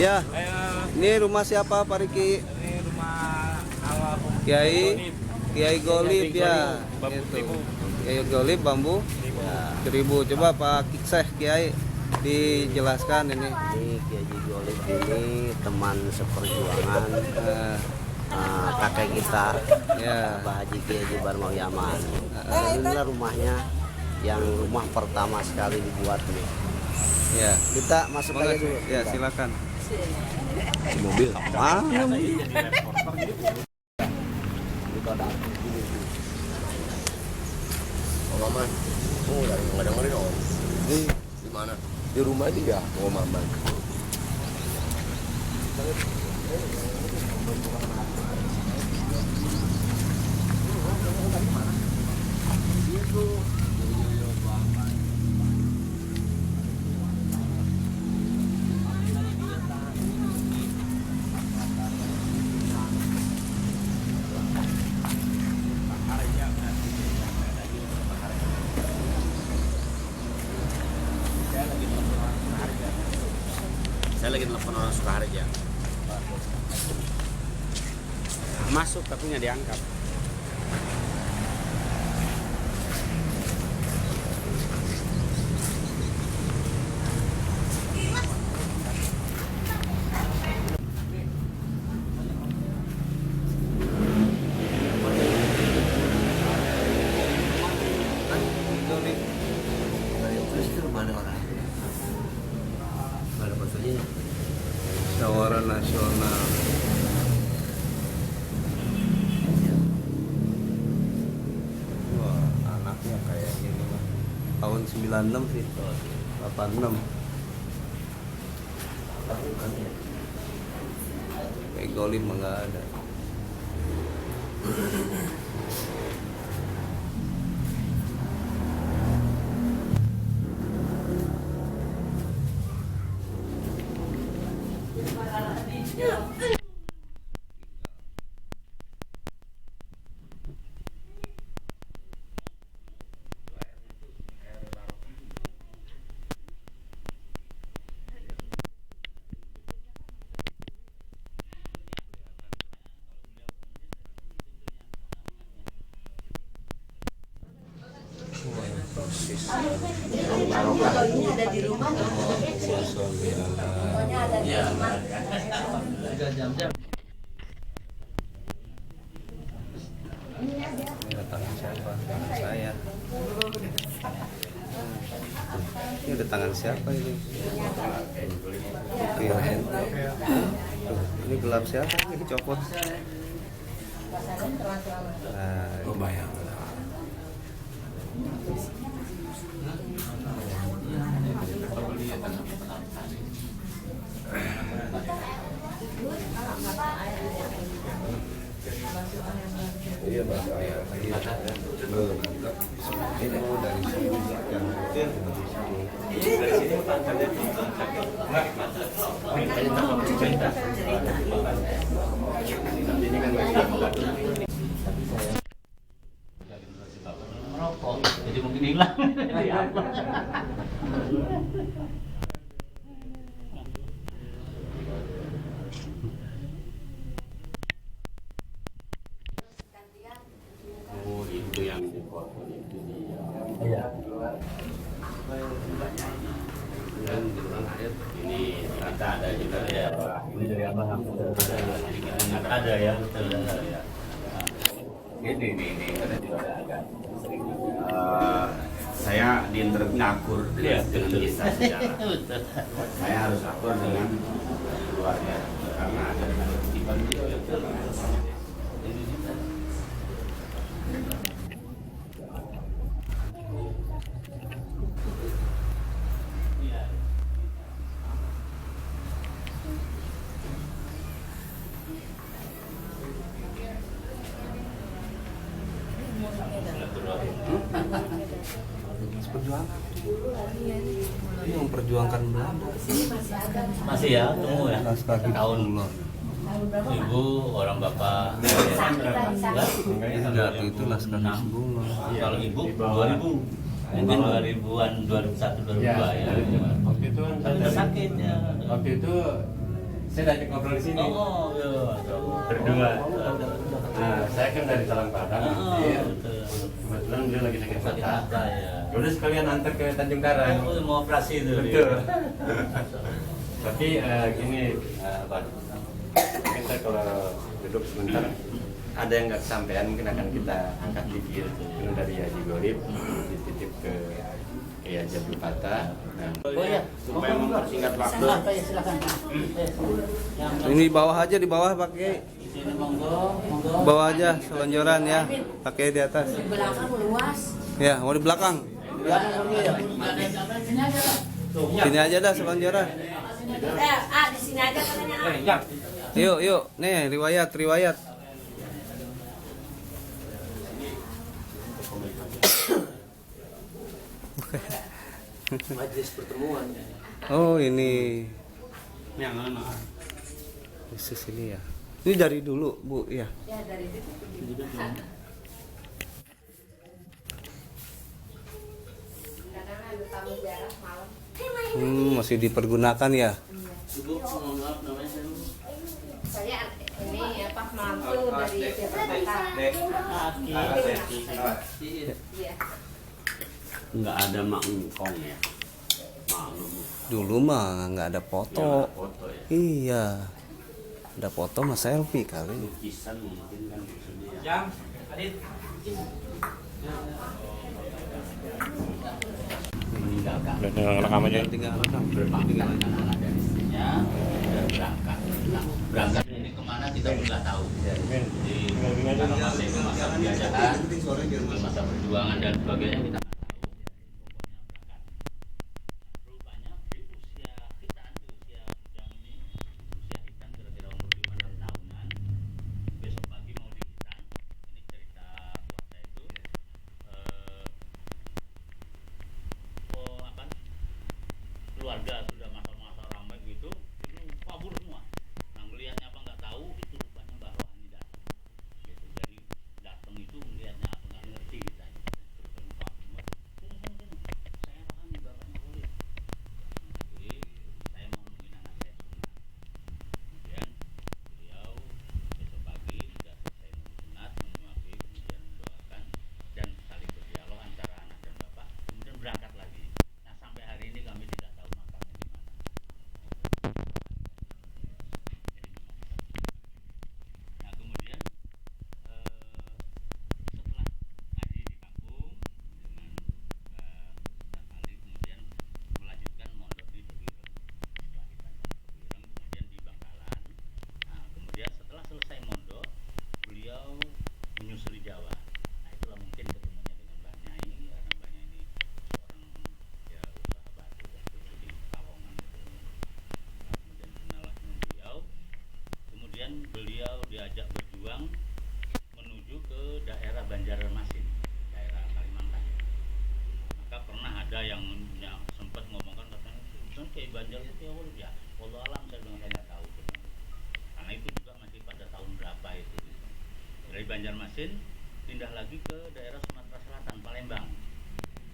Ya, ini rumah siapa Pak Riki? Ini rumah almarhum Kiai Golib ya. Bambu Itu. Seribu. Kiai Golib Bambu Seribu. Coba Pak Syekh Kiai dijelaskan ini. Ini Kiai Golib ini teman seperjuangan kakek kita, Ya. Pak Haji Kiai Barmau Yaman. Dan inilah rumahnya yang rumah pertama sekali dibuat nih. Ya. Kita masuk aja dulu. Ya, silakan. Mobil. Mana? Oh Maman, oh nggak dengerin om. Di mana? Di rumah dia. Oh Maman. Saya lagi telepon orang Sukaharja. Masuk tapi nggak diangkat. Golib. Terus itu mana orang? Mana maksudnya? Syawara Nasional. Wah, anaknya kayak gini mah. Tahun 96 sih. 86. Kayak Golib mah nggak ada. Ini tangan siapa? Tangan saya. Ini ada tangan siapa ini? Kirain. Tuh, ini gelap siapa? Ini copot. Nah, Oh bayang. iya Pak. Belum. Ini mau dari sini yang dari sini. merokok jadi mungkin hilang. Oh itu yang dipotong itu dia. Iya. Dan di ruang air ini ternyata ada juga ya. Ini dari abang ada ya betul ya. Ini ada juga ada. Saya di interview ngakur dengan kisah sejarah. Saya harus akur dengan keluarga karena ada ketertiban itu. Perjuangan. Ini memperjuangkan Belanda. Masih ya tunggu ya. Laskar Tahun Hizbullah. ibu orang bapak. Enggak, itu Laskar Hizbullah. Kalau ibu 2000 mungkin 2000-an 2001 2002 ya. Waktu itu kan Tapi udah sakit ya. waktu itu saya diajak ngobrol di sini. Berdua. Nah, saya kan dari Talang Padang. Kebetulan dia lagi sakit mata. Udah sekalian antar ke Tanjung Karang. Mau operasi itu. Betul. Tapi gini, Pak. Mungkin saya kalau duduk sebentar, ada yang nggak kesampaian mungkin akan kita angkat dikit. Mungkin dari Haji Gorib dititip ke Haji Abdul Fattah. Oh ya, supaya mempersingkat waktu. Silakan. Ini di bawah aja, di bawah pakai. Sini monggo. Bawah aja selonjoran ya. Pakai di atas. Di belakang luas. Ya, mau di belakang. Sini aja dah selonjoran. Di sini aja katanya. Yuk. Nih, riwayat. Majelis pertemuan. Oh, ini Yang mana? khusus ini ya. Ini dari dulu, Bu, ya. Ya dari itu. Kadang ada tamu jarah malam. Masih dipergunakan ya. Ibu, mohon maaf namanya saya. Saya ini apa mantu dari Jakarta. Iya. Nggak ada mangkong ya. Maklum. Dulu mah nggak ada foto. Foto ya. Iya. Ada foto mah selfie kali. Lukisan mungkin kan maksudnya. Jam, Adit. Meninggalkan. Rekam aja. Tinggal rekam. Berpangkat anak-anak dari istrinya dan berangkat. Nah, berangkat ini kemana kita nggak tahu. Di masa penjajahan, di masa perjuangan dan sebagainya kita nggak tahu. Rupanya di usia hitam, di usia Ujang ini, usia hitam kira-kira umur 5-6 tahunan. Besok pagi mau di hitam. Ini cerita puasa itu. Keluarga sudah masa-masa ramai gitu, itu kabur semua. Nah, melihatnya apa nggak tahu, itu rupanya Mbah Rohani datang. Gitu. Jadi datang itu melihatnya apa nggak ngerti kita. Terus lupa semua. Sini. Saya Rohani, bapaknya Khalid. Jadi saya mau nemuin anak saya sunat. Kemudian beliau besok pagi sudah selesai nunggu sunat, menyuapi, kemudian mendoakan dan saling berdialog antara anak dan bapak. Kemudian berangkat lagi. Nah, sampai hari ini kami tidak tahu makamnya di mana. Nah, kemudian setelah ngaji di kampung dengan Ustaz Ali, kemudian melanjutkan mondok di Teguireng. Setelah kita di Teguireng, kemudian di Bangkalan. Nah, kemudian setelah selesai mondok, beliau menyusuri Jawa. Nah, itulah mungkin ketemunya dengan Mbah Nyai, karena Mbah Nyai ini seorang ya usaha batu waktu itu di Kalongan itu. Nah, kemudian kenalah dengan beliau. Kemudian beliau diajak berjuang menuju ke daerah Banjarmasin, daerah Kalimantan. Maka pernah ada yang sempat ngomongkan katanya, "Kan kayak Banjar itu ya, wallahu alam saya bilang saya nggak tahu." Karena itu juga masih pada tahun berapa itu. Dari Banjarmasin pindah lagi ke daerah Sumatera Selatan, Palembang.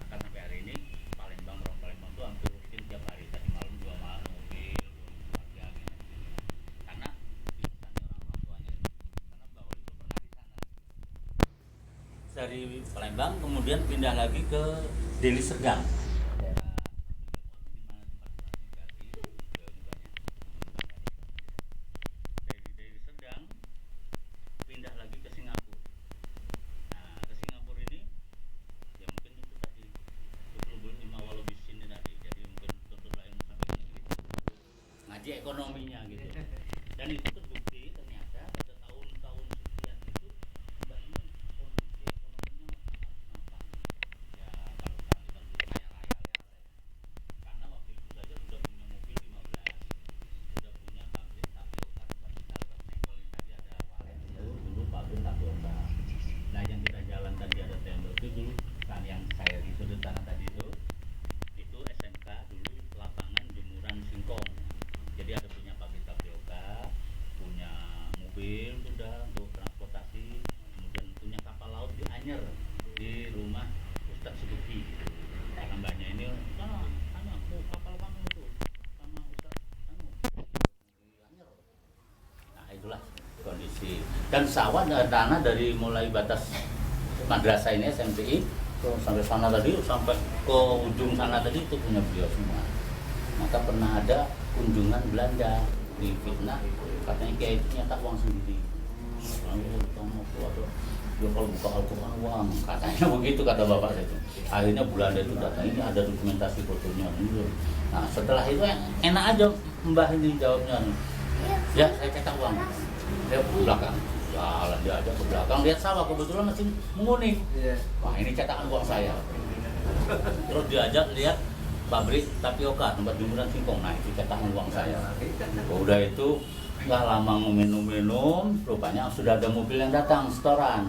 Maka sampai hari ini Palembang, orang Palembang itu hampir rutin tiap hari. Tadi malam 2 malam mobil, 2 keluarga gitu. Karena dipesannya orang tuanya. Karena Mbak Oli itu pernah di sana. Dari Palembang kemudian pindah lagi ke Deli Serdang. Dari Serdang pindah lagi ke Singapura. Nah, ke Singapura ini ya mungkin itu tadi betul-betul lima walau di sini tadi. Jadi mungkin tuntut lain sampai negeri ngaji ekonominya gitu. Dan itu terbukti ternyata pada tahun-tahun sekian itu Mbak ini kondisi ekonominya sangat mapan. Ya kalau sekarang kita sudah kaya raya ya. Karena waktu itu saja sudah punya mobil 15, sudah punya pabrik tapioka tempat kita nempel ini tadi ada walet itu dulu pabrik tapioka. Nah, yang kita jalan tadi ada tembok itu dulu kan yang saya di sudut sana tadi itu SMK dulu lapangan jemuran singkong. Jadi ada punya pabrik tapioka, Dan sawah dan tanah dari mulai batas madrasah ini SMPI sampai sana tadi, sampai ke ujung sana tadi itu punya beliau semua. Maka pernah ada kunjungan Belanda di fitnah, katanya kiai itu nyetak uang sendiri. Dia kalau buka Al-Quran uang, katanya begitu kata bapak saya itu. Akhirnya Belanda itu datang, ini ada dokumentasi fotonya. Nah setelah itu enak aja Mbah ini jawabnya. Ya saya cetak uang. Dia ke belakang, jalan dia aja ke belakang, lihat sawah kebetulan masih menguning. Wah ini cetakan uang saya. Terus diajak lihat pabrik tapioka, tempat jemuran singkong. Nah itu cetakan uang saya. Udah itu nggak lama minum-minum, rupanya sudah ada mobil yang datang, setoran.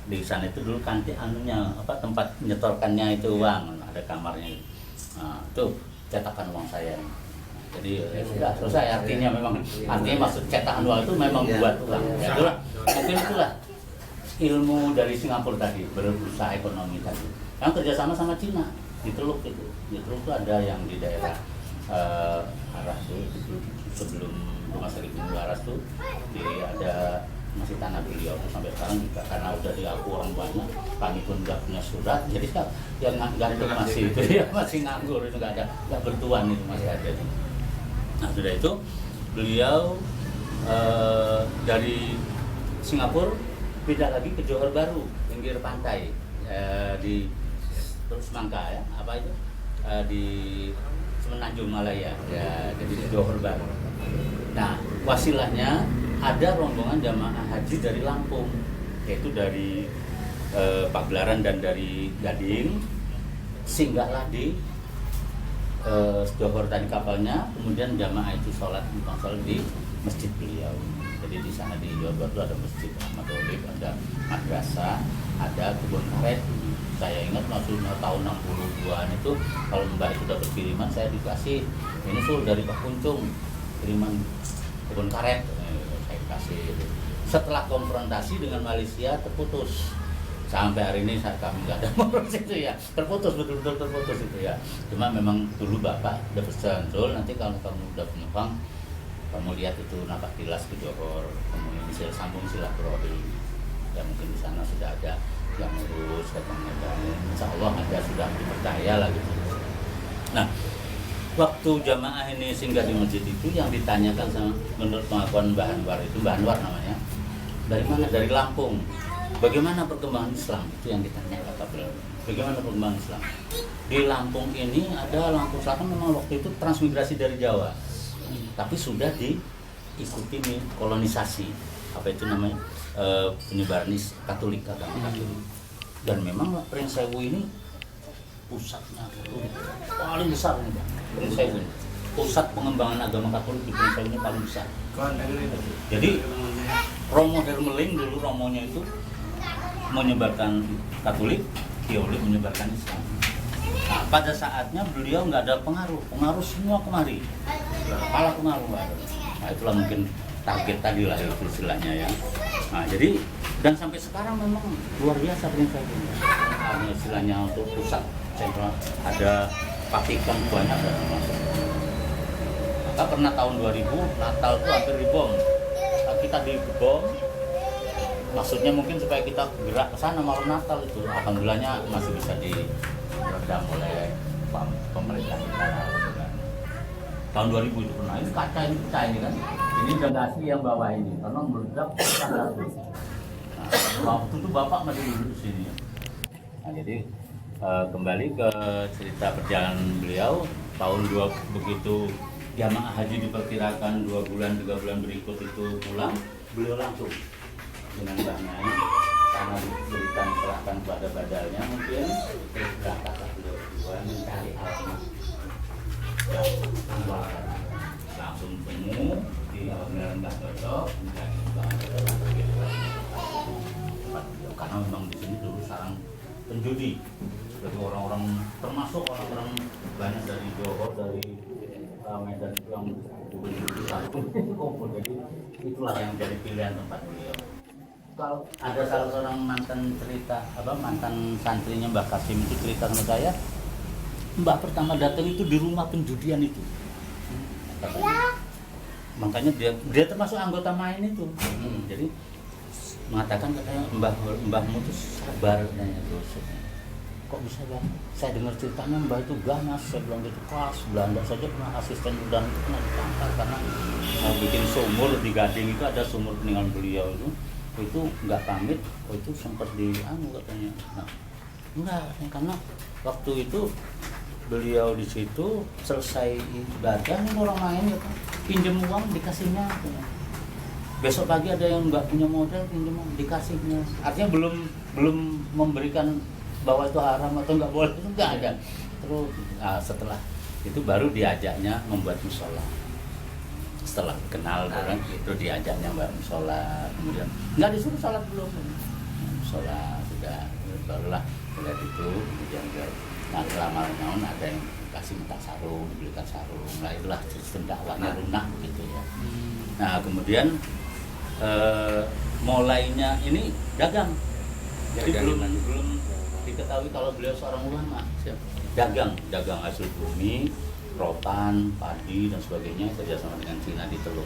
Di sana itu dulu kantin anunya, tempat menyetorkannya itu uang, ada kamarnya. Nah itu cetakan uang saya. Jadi ya sudah selesai, artinya maksud cetakan uang itu memang buat uang. Ya itulah, mungkin itulah ilmu dari Singapura tadi, berusaha ekonomi tadi. Yang kerjasama sama Cina di Teluk itu. Di Teluk itu ada yang di daerah arah itu sebelum rumah sakit Bumi Waras tuh, ada masih tanah beliau sampai sekarang juga karena udah diaku orang banyak, kami pun nggak punya surat, jadi yang gantung masih itu ya masih nganggur, itu nggak bertuan itu masih ada. Nah sudah itu beliau dari Singapura pindah lagi ke Johor Baru, pinggir pantai di terus Semangka ya, di Semenanjung Malaya ya, jadi di Johor Baru. Nah wasilahnya ada rombongan jamaah haji dari Lampung, yaitu dari Pagelaran dan dari Gading, singgahlah di Johor tadi kapalnya, kemudian jamaah itu sholat di masjid beliau. Jadi di sana di Johor Baru ada masjid Ahmad Olib, ada madrasah, ada kebun karet. Saya ingat maksudnya tahun 62-an itu kalau Mbah itu dapat kiriman, saya dikasih ini tuh dari Pak Kuncung, kiriman kebun karet. Saya kasih. Setelah konfrontasi dengan Malaysia terputus. Sampai hari ini kami nggak ada ngurus itu ya, terputus, betul-betul terputus itu ya. Cuma memang dulu Bapak udah pesan, Zul, nanti kalau kamu udah punya uang, kamu lihat itu napak tilas ke Johor, kemudian sambung silaturahmi. Ya mungkin di sana sudah ada yang ngurus, katanya, dan insya Allah ada sudah dipercaya lah gitu. Nah, waktu jamaah ini singgah di masjid itu yang ditanyakan sama, menurut pengakuan Mbah Anwar itu, Mbah Anwar namanya, dari mana? Dari Lampung. Bagaimana perkembangan Islam? Itu yang ditanya kata beliau. Bagaimana perkembangan Islam? Di Lampung ini ada Lampung Selatan memang waktu itu transmigrasi dari Jawa, tapi sudah diikuti kolonisasi. Apa itu namanya? Penyebaran Katolik, agama Katolik. Dan memang Prince Sewu ini pusatnya paling besar ini, Prince Sewu. Pusat pengembangan agama Katolik di Prince Sewu ini paling besar. Jadi Romo Hermeling dulu romonya itu menyebarkan Katolik, Kiolik menyebarkan Islam. Nah, pada saatnya beliau nggak ada pengaruh semua kemari, kepala pengaruh nggak ada. Nah itulah mungkin target tadi lah itu istilahnya ya. Nah jadi dan sampai sekarang memang luar biasa prinsip ini. Istilahnya untuk pusat sentral ada Vatikan banyak dan masuk. Maka pernah tahun 2000 Natal itu hampir dibom. Kita dibom. Maksudnya mungkin supaya kita gerak ke sana malam Natal itu, alhamdulillahnya masih bisa diredam oleh pemerintah kita. Tahun 2000 itu pernah, ini kaca ini pecah ini kan, ini bagasi yang bawah ini, karena meledak pecah. Nah, waktu itu bapak masih duduk di sini. Nah, jadi kembali ke cerita perjalanan beliau, tahun 2 begitu jamaah haji diperkirakan 2 bulan 3 bulan berikut itu pulang, beliau langsung dengan banyak karena diberikan serahkan kepada badalnya mungkin berangkat beliau mencari alamat langsung temu di Mbah Dodo karena memang di sini dulu sarang penjudi, jadi orang-orang termasuk orang-orang banyak dari Johor, dari Medan itu yang kumpul, jadi itulah yang jadi pilihan tempat beliau. Kalau ada salah seorang mantan santrinya Mbah Kasim itu cerita sama saya, Mbah pertama datang itu di rumah penjudian itu. Katanya. Makanya dia termasuk anggota main itu. Jadi mengatakan katanya mbahmu tuh sabar katanya terus. Kok bisa bang? Saya dengar ceritanya mbah itu ganas, saya bilang gitu, kelas Belanda saja pernah asisten dan itu pernah ditangkap karena mau bikin sumur di Gading itu ada sumur peninggalan beliau itu nggak pamit, itu sempat katanya. Nah, enggak, karena waktu itu beliau di situ selesai ibadah nih orang lain gitu, pinjam uang dikasihnya. Gitu. Besok pagi ada yang nggak punya modal pinjam uang dikasihnya. Artinya belum memberikan bahwa itu haram atau nggak boleh, itu nggak ada. Terus setelah itu baru diajaknya membuat musola. Setelah kenal orang itu diajaknya membuat musola, kemudian nggak disuruh sholat belum, musola sudah, barulah lihat itu, kemudian lama-lama ada yang kasih minta sarung, dibelikan sarung, nah itulah sistem dakwahnya lunak gitu ya. Nah kemudian mulainya ini dagang, jadi belum diketahui kalau beliau seorang ulama. Dagang hasil bumi, rotan, padi dan sebagainya, kerjasama dengan Cina di Teluk.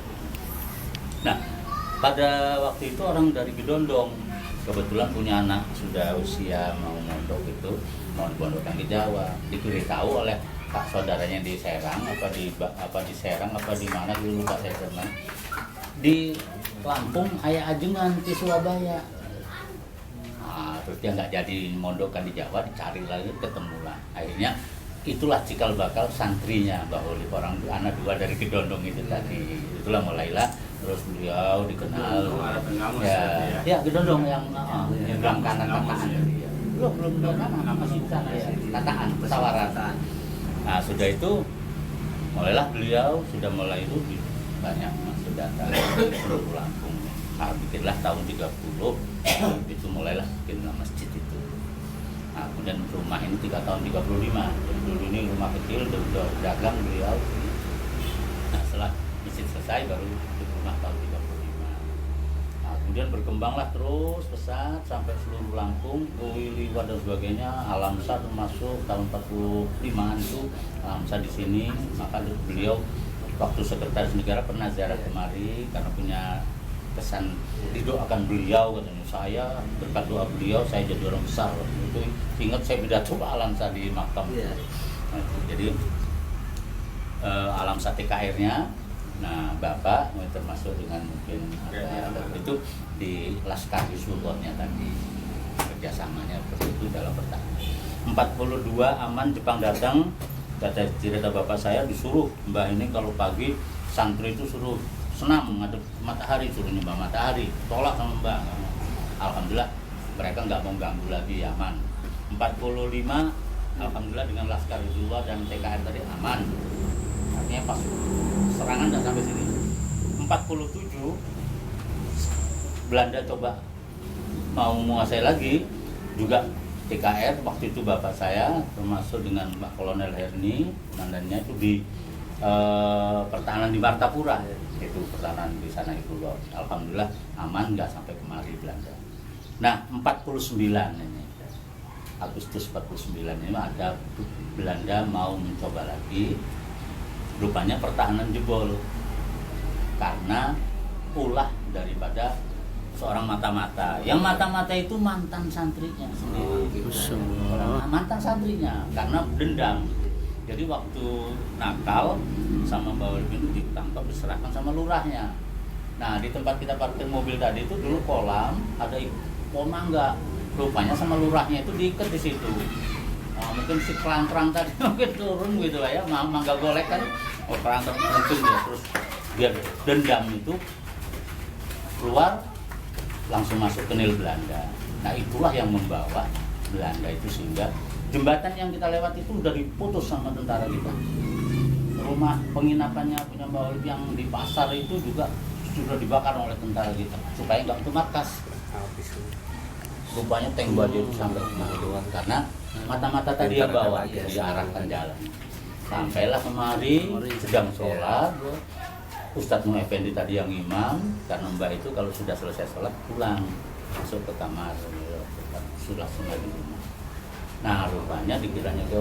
Nah pada waktu itu orang dari Gedondong kebetulan punya anak sudah usia mau mondok itu, mau dipondokkan di Jawa, diberitahu oleh pak saudaranya di Serang di Serang di mana dulu lupa saya teman, di Lampung ayah ajengan di Surabaya. Nah, terus dia nggak jadi mondokkan di Jawa, dicari lagi, ketemulah. Akhirnya itulah cikal bakal santrinya Mbah Olip, orang anak dua dari Gedondong itu tadi. Itulah mulailah terus beliau dikenal. Ya Gedondong yang belang kanan Tataan. Belum kanan, masih di sana ya. Tataan, Pesawaran. Nah sudah itu mulailah beliau sudah mulai itu banyak masuk datang ke seluruh Lampung. Nah, bikinlah tahun 30 itu mulailah bikin masjid itu. Nah, kemudian rumah ini 3 tahun 35. Jadi dulu ini rumah kecil, udah dagang beliau. Nah, setelah masjid selesai baru bikin rumah tahun 35. Nah, kemudian berkembanglah terus pesat sampai seluruh Lampung, Liwat dan sebagainya. Alamsa termasuk tahun 45-an itu Alamsa di sini. Maka beliau waktu sekretaris negara pernah ziarah kemari karena punya kesan didoakan beliau, katanya saya berkat doa beliau saya jadi orang besar. Itu ingat saya pidato Pak Alamsa di makam. Nah, jadi Alamsa TKR-nya, nah Bapak termasuk dengan mungkin ada itu di Laskar Sultannya tadi kerjasamanya seperti itu dalam pertahanan. 42 aman Jepang datang, kata cerita bapak saya disuruh mbah ini kalau pagi santri itu suruh senam ngadep matahari, suruh nyembah matahari, tolak sama mbah. Alhamdulillah mereka nggak mau ganggu lagi, aman. 45 alhamdulillah dengan Laskar Sultan dan TKR tadi aman, artinya pas serangan nggak sampai sini. 47 Belanda coba mau menguasai lagi, juga TKR waktu itu bapak saya termasuk dengan Pak Kolonel Herni, komandannya itu di pertahanan di Martapura, itu pertahanan di sana itu loh. Alhamdulillah aman, nggak sampai kemari Belanda. Nah 49 ini Agustus 49 ini ada Belanda mau mencoba lagi, rupanya pertahanan jebol karena ulah daripada seorang mata-mata. Yang mata-mata itu mantan santrinya sendiri. Mantan santrinya karena dendam. Jadi waktu nakal sama Mbak Olip itu ditangkap, diserahkan sama lurahnya. Nah di tempat kita parkir mobil tadi itu dulu kolam, ada pohon mangga. Rupanya sama lurahnya itu diikat di situ. Nah, mungkin si kerang-kerang tadi mungkin turun gitu lah ya, mangga golek kan, kerang-kerang mungkin ya, terus dia dendam itu keluar langsung masuk ke Nil Belanda. Nah itulah yang membawa Belanda itu sehingga jembatan yang kita lewat itu udah diputus sama tentara kita. Rumah penginapannya punya Mbak Olip yang di pasar itu juga sudah dibakar oleh tentara kita supaya nggak ke markas. Rupanya tank baju itu sampai kemari karena mata-mata tadi yang bawa diarahkan jalan. Sampailah kemari sedang sholat. Ustadz Nuh Effendi tadi yang imam, karena mbak itu kalau sudah selesai sholat pulang masuk ke kamar, sudah di rumah. Nah rupanya dikiranya ke